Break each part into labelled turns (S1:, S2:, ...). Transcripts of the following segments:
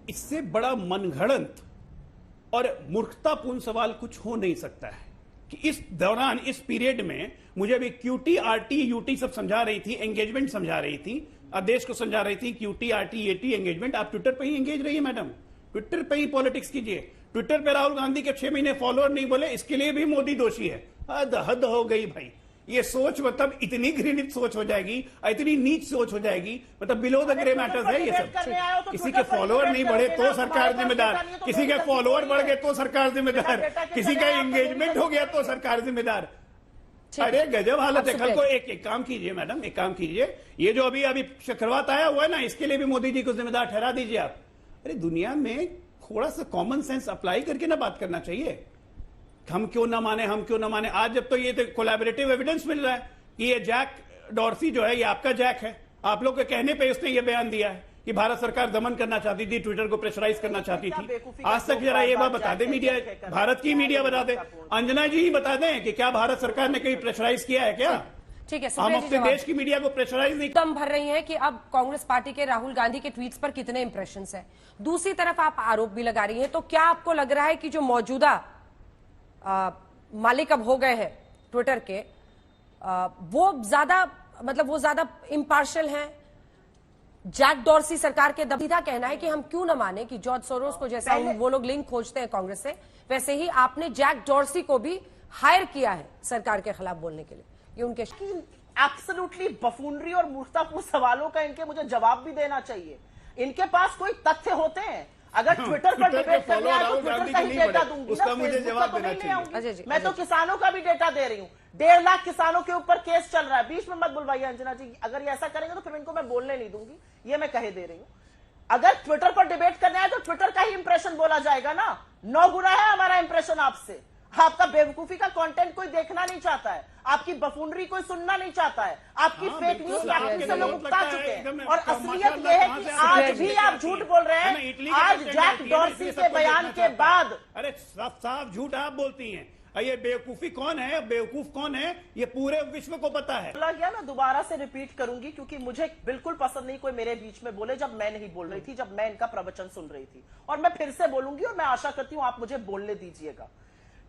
S1: इससे बड़ा मनगढ़ंत और मूर्खतापूर्ण सवाल कुछ हो नहीं सकता है कि इस दौरान, इस पीरियड में मुझे अभी क्यूटी, आरटी, यूटी सब समझा रही थी, एंगेजमेंट समझा रही थी, देश को समझा रही थी, क्यूटी, आरटी, एटी एंगेजमेंट। आप ट्विटर पे ही एंगेज रहिए मैडम, ट्विटर पे ही पॉलिटिक्स कीजिए। ट्विटर पे राहुल गांधी के 6 महीने फॉलोअर नहीं बोले, इसके लिए भी मोदी दोषी है। हद हो गई भाई। ये सोच मतलब इतनी घृणित सोच हो जाएगी, इतनी नीच सोच हो जाएगी, मतलब बिलो द ग्रे मैटर्स है ये सब। किसी के फॉलोअर नहीं बढ़े तो सरकार जिम्मेदार, किसी के फॉलोअर बढ़ गए तो सरकार जिम्मेदार, किसी का एंगेजमेंट हो गया तो सरकार जिम्मेदार। अरे गजब हालत है। कल को एक काम कीजिए मैडम, एक काम कीजिए, ये जो अभी चक्रवात आया हुआ है ना, इसके लिए भी मोदी जी को जिम्मेदार ठहरा दीजिए आप। अरे दुनिया में थोड़ा सा कॉमन सेंस अप्लाई करके ना बात करना चाहिए। हम क्यों ना माने, हम क्यों ना माने। आज जब तो ये कोलैबोरेटिव एविडेंस मिल रहा है कि ये जैक डॉर्सी जो है ये आपका जैक है, आप लोग के कहने पे उसने ये बयान दिया है कि भारत सरकार दमन करना चाहती थी, ट्विटर को प्रेशराइज करना चाहती थी। आज तक जरा ये बात बता दे मीडिया, भारत की मीडिया बता दे, अंजना जी ही बता दें कि क्या भारत सरकार ने कहीं प्रेशराइज किया है क्या?
S2: ठीक है,
S1: हम अपने देश की मीडिया को प्रेशराइज नहीं।
S2: दम भर रही है कि अब कांग्रेस पार्टी के राहुल गांधी के ट्वीट्स पर कितने इंप्रेशंस हैं। दूसरी तरफ आप आरोप भी लगा रही हैं, तो क्या आपको लग रहा है कि जो मौजूदा मालिक अब हो गए हैं ट्विटर के, वो ज्यादा इम्पार्शियल हैं? जैक डॉर्सी सरकार के दबीदा कहना है कि हम क्यों न माने कि जॉर्ज सोरोस को जैसा वो लोग लिंक खोजते हैं कांग्रेस से, वैसे ही आपने जैक डॉर्सी को भी हायर किया है सरकार के खिलाफ बोलने के लिए। ये उनके
S3: एब्सोल्युटली बफूनरी और मूर्खतापूर्ण सवालों का इनके मुझे जवाब भी देना चाहिए। इनके पास कोई तथ्य होते हैं? अगर ट्विटर पर डिबेट करने आए तो ट्विटर का ही डेटा दूंगी, उसका मुझे जवाब देना चाहिए। मैं तो किसानों का भी डेटा दे रही हूँ। 1.5 लाख किसानों के ऊपर केस चल रहा है। बीच में मत बुलवाइए अंजना जी, अगर ये ऐसा करेंगे तो फिर इनको मैं बोलने नहीं दूंगी, ये मैं कहे दे रही हूँ। अगर ट्विटर पर डिबेट करने आए तो ट्विटर का ही इंप्रेशन बोला जाएगा ना। 9 गुना है हमारा इंप्रेशन आपसे। आपका बेवकूफी का कंटेंट कोई देखना नहीं चाहता है, आपकी बफूनरी कोई सुनना नहीं चाहता है, आपकी फेक न्यूज फैक्ट्री से लोग उकता चुके हैं। और असलियत यह है कि आज भी आप झूठ बोल रहे हैं। आज जैक डॉर्सी के बयान के बाद,
S1: अरे साफ झूठ आप बोलती हैं। ये बेवकूफी कौन है, बेवकूफ कौन है, ये पूरे विश्व को पता है।
S3: गया मैं दोबारा से रिपीट करूंगी क्योंकि मुझे बिल्कुल पसंद नहीं कोई मेरे बीच में बोले जब मैं नहीं बोल रही थी, जब मैं इनका प्रवचन सुन रही थी। और मैं फिर से बोलूंगी और मैं आशा करती हूं आप मुझे बोलने दीजिएगा।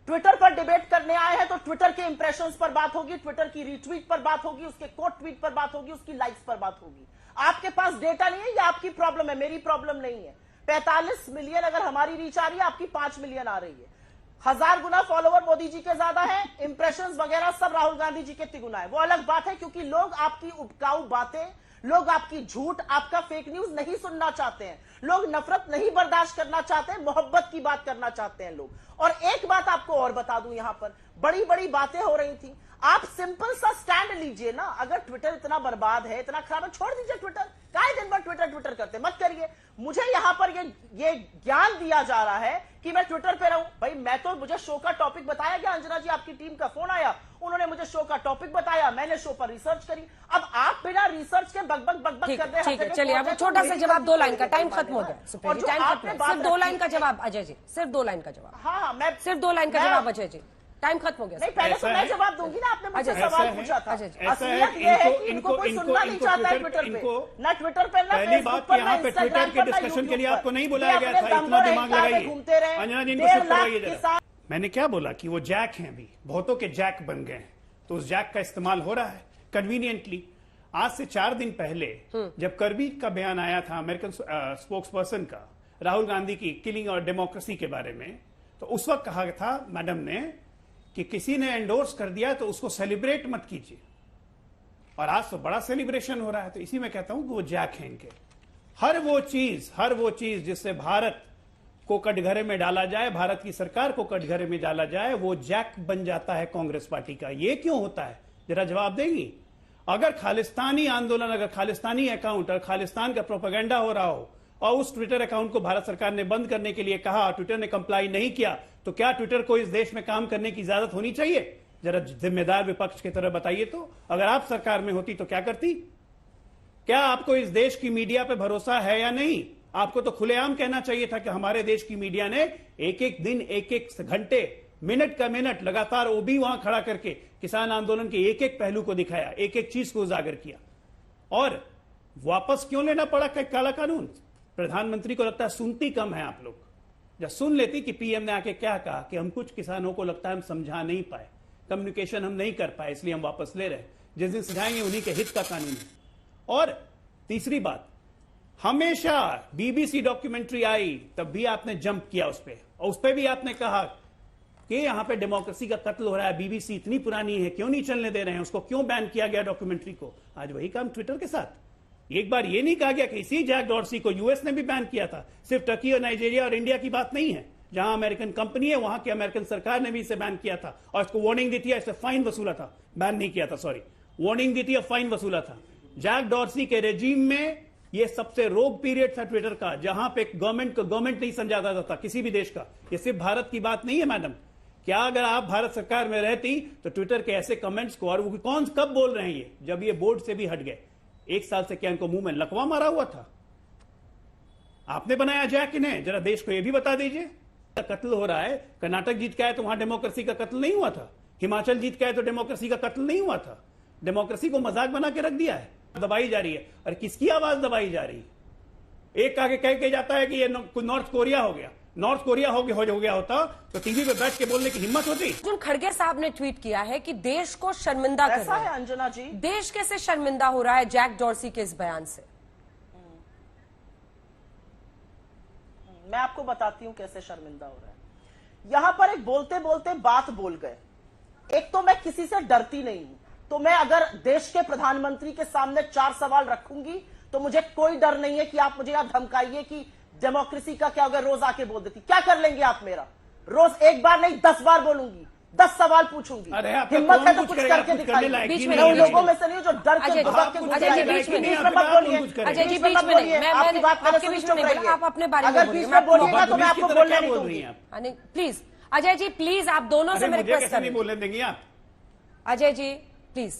S3: ट्विटर पर डिबेट करने आए हैं तो ट्विटर के इंप्रेशंस पर बात होगी, ट्विटर की रीट्वीट पर बात होगी, उसके कोट ट्वीट पर बात होगी, उसकी लाइक्स पर बात होगी। आपके पास डेटा नहीं है, ये आपकी प्रॉब्लम है, मेरी प्रॉब्लम नहीं है। 45 मिलियन अगर हमारी रीच आ रही है, आपकी 5 मिलियन आ रही है। 1000 गुना फॉलोवर मोदी जी के ज्यादा है, इंप्रेशंस वगैरह सब राहुल गांधी जी के तिगुना है। वो अलग बात है क्योंकि लोग आपकी उपकाऊ बातें, लोग आपकी झूठ, आपका फेक न्यूज नहीं सुनना चाहते हैं। लोग नफरत नहीं बर्दाश्त करना चाहते हैं, मोहब्बत की बात करना चाहते हैं लोग। और एक बात आपको और बता दूं, यहां पर बड़ी बड़ी बातें हो रही थी। आप सिंपल सा स्टैंड लीजिए ना। अगर ट्विटर इतना बर्बाद है, इतना खराब है, छोड़ दीजिए ट्विटर। काय दिन भर ट्विटर करते, मत करिए। मुझे यहां पर ये ज्ञान दिया जा रहा है कि मैं ट्विटर पे रहूं। भाई मैं तो, मुझे शो का टॉपिक बताया गया, अंजना जी आपकी टीम का फोन आया, उन्होंने मुझे शो का टॉपिक बताया, मैंने शो पर रिसर्च करी। अब आप बिना रिसर्च के बकबक कर रहे हैं।
S2: ठीक है, चलिए अब छोटा सा जवाब, 2 लाइन का, टाइम खत्म हो गया। टाइम खत्म, सिर्फ 2 लाइन का जवाब अजय जी, सिर्फ 2 लाइन का जवाब।
S3: हाँ, मैं
S2: सिर्फ 2 लाइन का जवाब अजय जी, टाइम खत्म हो गया।
S3: नहीं, पहले तो मैं जवाब दूंगी ना, आपने मुझसे सवाल पूछा था। असलियत ये है कि इनको कोई सुनना नहीं चाहता है ट्विटर पे, ना ट्विटर पे, ना
S1: पहली बात यहाँ पे ट्विटर के डिस्कशन के लिए आपको नहीं बुलाया गया था, इतना दिमाग लगाइए। अंजना जी इनको चुप कराइए जरा। मैंने क्या बोला कि वो जैक हैं, भी बहुतों के जैक बन गए हैं, तो उस जैक का इस्तेमाल हो रहा है कन्वीनियंटली। आज से 4 दिन पहले जब करबी का बयान आया था अमेरिकन स्पोक्स पर्सन का राहुल गांधी की किलिंग और डेमोक्रेसी के बारे में, तो उस वक्त कहा था मैडम ने कि किसी ने एंडोर्स कर दिया तो उसको सेलिब्रेट मत कीजिए। और आज तो बड़ा सेलिब्रेशन हो रहा है। तो इसी में कहता हूं कि वो जैक हैं इनके। हर वो चीज जिससे भारत को कटघरे में डाला जाए, भारत की सरकार को कटघरे में डाला जाए, वो जैक बन जाता है कांग्रेस पार्टी का। ये क्यों होता है, जरा जवाब देंगी? अगर खालिस्तानी आंदोलन, अगर खालिस्तानी अकाउंट और खालिस्तान का प्रोपेगेंडा हो रहा हो और उस ट्विटर अकाउंट को भारत सरकार ने बंद करने के लिए कहा, ट्विटर ने कंप्लाई नहीं किया, तो क्या ट्विटर को इस देश में काम करने की इजाजत होनी चाहिए? जरा जिम्मेदार विपक्ष की तरह बताइए। तो अगर आप सरकार में होती तो क्या करती? क्या आपको इस देश की मीडिया पे भरोसा है या नहीं? आपको तो खुलेआम कहना चाहिए था कि हमारे देश की मीडिया ने एक-एक दिन, एक-एक घंटे, मिनट का मिनट लगातार ओबी वहां खड़ा करके किसान आंदोलन के एक-एक पहलू को दिखाया, एक-एक चीज को उजागर किया। और वापस क्यों लेना पड़ा काला कानून? प्रधानमंत्री को लगता है सुनती कम है आप लोग। जब सुन लेती कि पीएम ने आके क्या कहा कि हम कुछ किसानों को लगता है हम समझा नहीं पाए, कम्युनिकेशन हम नहीं कर पाए, इसलिए हम वापस ले रहे हैं, जिस दिन समझाएंगे उन्हीं के हित का कानून है। और तीसरी बात, हमेशा बीबीसी डॉक्यूमेंट्री आई तब भी आपने जंप किया उस पर, और उस पर भी आपने कहा कि यहां पे डेमोक्रेसी का कत्ल हो रहा है, बीबीसी इतनी पुरानी है, क्यों नहीं चलने दे रहे हैं, उसको क्यों बैन किया गया डॉक्यूमेंट्री को। आज वही काम ट्विटर के साथ। एक बार ये नहीं कहा गया कि इसी जैक डॉर्सी को यूएस ने भी बैन किया था। सिर्फ टर्की और नाइजीरिया और इंडिया की बात नहीं है, जहां अमेरिकन कंपनी है वहां की अमेरिकन सरकार ने भी इसे बैन किया था और इसको वार्निंग दी थी, इससे फाइन वसूला था। बैन नहीं किया था, सॉरी, वार्निंग दी थी और फाइन वसूला था। जैक डॉर्सी के रेजिम में ये सबसे रोग पीरियड था ट्विटर का, जहां पे गवर्नमेंट को गवर्नमेंट नहीं समझा जाता था किसी भी देश का। ये सिर्फ भारत की बात नहीं है मैडम। क्या अगर आप भारत सरकार में रहती तो ट्विटर के ऐसे कमेंट्स को, और वो कौन कब बोल रहे हैं ये, जब ये बोर्ड से भी हट गए। 1 साल से क्या इनको मुंह में लकवा मारा हुआ था? आपने बनाया जैक इन्हें, जरा देश को यह भी बता दीजिए। कत्ल हो रहा है, कर्नाटक जीत के आए तो वहां डेमोक्रेसी का कत्ल नहीं हुआ था, हिमाचल जीत के आए तो डेमोक्रेसी का कत्ल नहीं हुआ था। डेमोक्रेसी को मजाक बना के रख दिया है, दबाई जा रही है। और किसकी आवाज दबाई जा रही है? एक आगे कह के जाता है कि ये नॉर्थ कोरिया हो गया, नॉर्थ कोरिया हो गया होता तो टीवी पे बैठ के बोलने की हिम्मत होती।
S2: अर्जुन खड़गे साहब ने ट्वीट किया है कि देश को शर्मिंदा कर
S3: ऐसा
S2: रहा
S3: है अंजना जी,
S2: देश कैसे शर्मिंदा हो रहा है जैक डॉर्सी के इस बयान से?
S3: मैं आपको बताती हूं कैसे शर्मिंदा हो रहा है। यहां पर एक बोलते बोलते बात बोल गए। एक तो मैं किसी से डरती नहीं हूं, तो मैं अगर देश के प्रधानमंत्री के सामने 4 सवाल रखूंगी तो मुझे कोई डर नहीं है कि आप मुझे यहां धमकाइए कि डेमोक्रेसी का क्या होगा, रोज आके बोल देती। क्या कर लेंगे आप मेरा? रोज एक बार नहीं 10 बार बोलूंगी, 10 सवाल पूछूंगी। हिम्मत है तो कुछ करके दिखाइए।
S2: बीच में
S3: मैं उन लोगों में से नहीं जो डर के
S2: अजय जी बीच में नहीं, अजय जी बीच में नहीं, मैं आपके बीच में नहीं, आप अपने बारे में
S3: अगर बीच में बोलिएगा तो मैं आपको बोलने नहीं दूंगी।
S2: प्लीज अजय जी, प्लीज आप दोनों से मैं रिक्वेस्ट कर रही हूं।
S1: बोलने देंगे आप?
S2: अजय जी प्लीज।